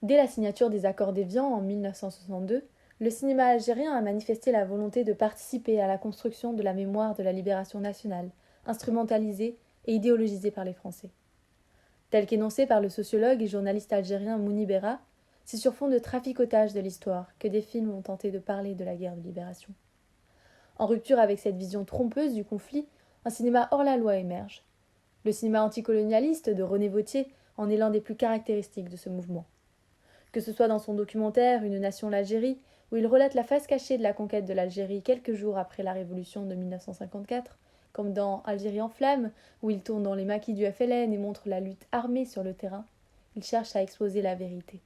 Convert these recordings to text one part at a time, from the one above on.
Dès la signature des accords d'Évian en 1962, le cinéma algérien a manifesté la volonté de participer à la construction de la mémoire de la libération nationale, instrumentalisée et idéologisée par les Français. Tel qu'énoncé par le sociologue et journaliste algérien Mouni Berra, c'est sur fond de traficotage de l'histoire que des films ont tenté de parler de la guerre de libération. En rupture avec cette vision trompeuse du conflit, un cinéma hors la loi émerge. Le cinéma anticolonialiste de René Vauthier en est l'un des plus caractéristiques de ce mouvement. Que ce soit dans son documentaire Une nation l'Algérie, où il relate la face cachée de la conquête de l'Algérie quelques jours après la révolution de 1954, comme dans Algérie en flammes, où il tourne dans les maquis du FLN et montre la lutte armée sur le terrain, il cherche à exposer la vérité.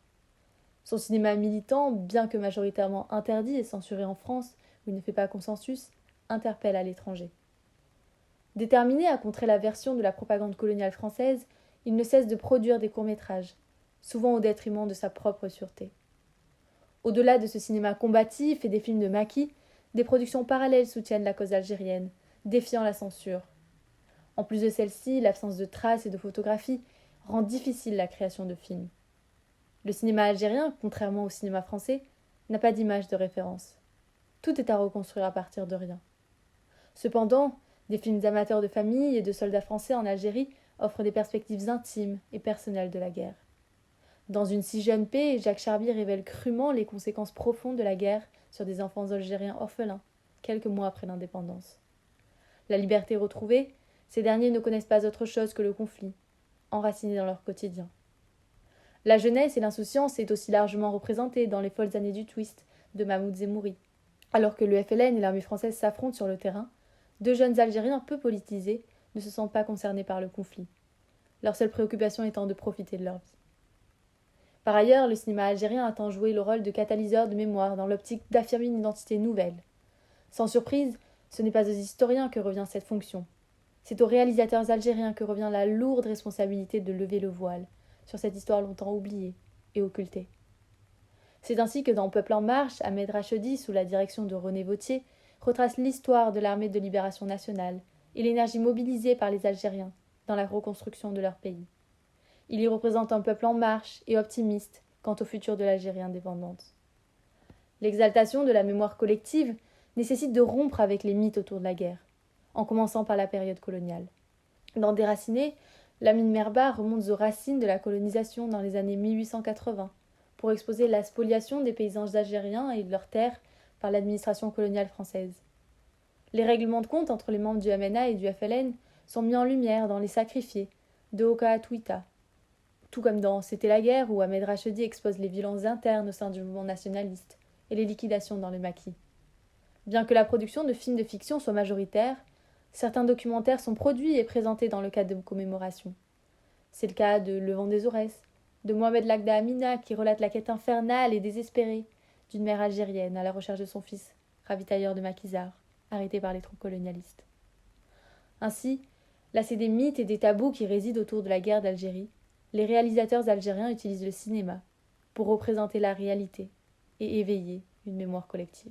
Son cinéma militant, bien que majoritairement interdit et censuré en France, où il ne fait pas consensus, interpelle à l'étranger. Déterminé à contrer la version de la propagande coloniale française, il ne cesse de produire des courts-métrages, souvent au détriment de sa propre sûreté. Au-delà de ce cinéma combatif et des films de maquis, des productions parallèles soutiennent la cause algérienne, défiant la censure. En plus de celle-ci, l'absence de traces et de photographies rend difficile la création de films. Le cinéma algérien, contrairement au cinéma français, n'a pas d'image de référence. Tout est à reconstruire à partir de rien. Cependant, des films amateurs de famille et de soldats français en Algérie offrent des perspectives intimes et personnelles de la guerre. Dans Une si jeune paix, Jacques Charby révèle crûment les conséquences profondes de la guerre sur des enfants algériens orphelins, quelques mois après l'indépendance. La liberté retrouvée, ces derniers ne connaissent pas autre chose que le conflit, enracinés dans leur quotidien. La jeunesse et l'insouciance est aussi largement représentée dans Les folles années du twist de Mahmoud Zemmouri. Alors que le FLN et l'armée française s'affrontent sur le terrain, deux jeunes Algériens peu politisés ne se sentent pas concernés par le conflit, leur seule préoccupation étant de profiter de leur vie. Par ailleurs, le cinéma algérien entend jouer le rôle de catalyseur de mémoire dans l'optique d'affirmer une identité nouvelle. Sans surprise, ce n'est pas aux historiens que revient cette fonction. C'est aux réalisateurs algériens que revient la lourde responsabilité de lever le voile sur cette histoire longtemps oubliée et occultée. C'est ainsi que dans Peuple en marche, Ahmed Rachedi, sous la direction de René Vauthier, retrace l'histoire de l'armée de libération nationale et l'énergie mobilisée par les Algériens dans la reconstruction de leur pays. Il y représente un peuple en marche et optimiste quant au futur de l'Algérie indépendante. L'exaltation de la mémoire collective nécessite de rompre avec les mythes autour de la guerre, en commençant par la période coloniale. Dans Déraciné, Lamine Merba remonte aux racines de la colonisation dans les années 1880 pour exposer la spoliation des paysans algériens et de leurs terres par l'administration coloniale française. Les règlements de compte entre les membres du MNA et du FLN sont mis en lumière dans Les Sacrifiés de Oka Touita, tout comme dans C'était la guerre où Ahmed Rachedi expose les violences internes au sein du mouvement nationaliste et les liquidations dans les maquis. Bien que la production de films de fiction soit majoritaire, certains documentaires sont produits et présentés dans le cadre de commémorations. C'est le cas de Le vent des Aurès, de Mohamed Lagda Amina qui relate la quête infernale et désespérée d'une mère algérienne à la recherche de son fils, ravitailleur de maquisards, arrêté par les troupes colonialistes. Ainsi, lassés des mythes et des tabous qui résident autour de la guerre d'Algérie, les réalisateurs algériens utilisent le cinéma pour représenter la réalité et éveiller une mémoire collective.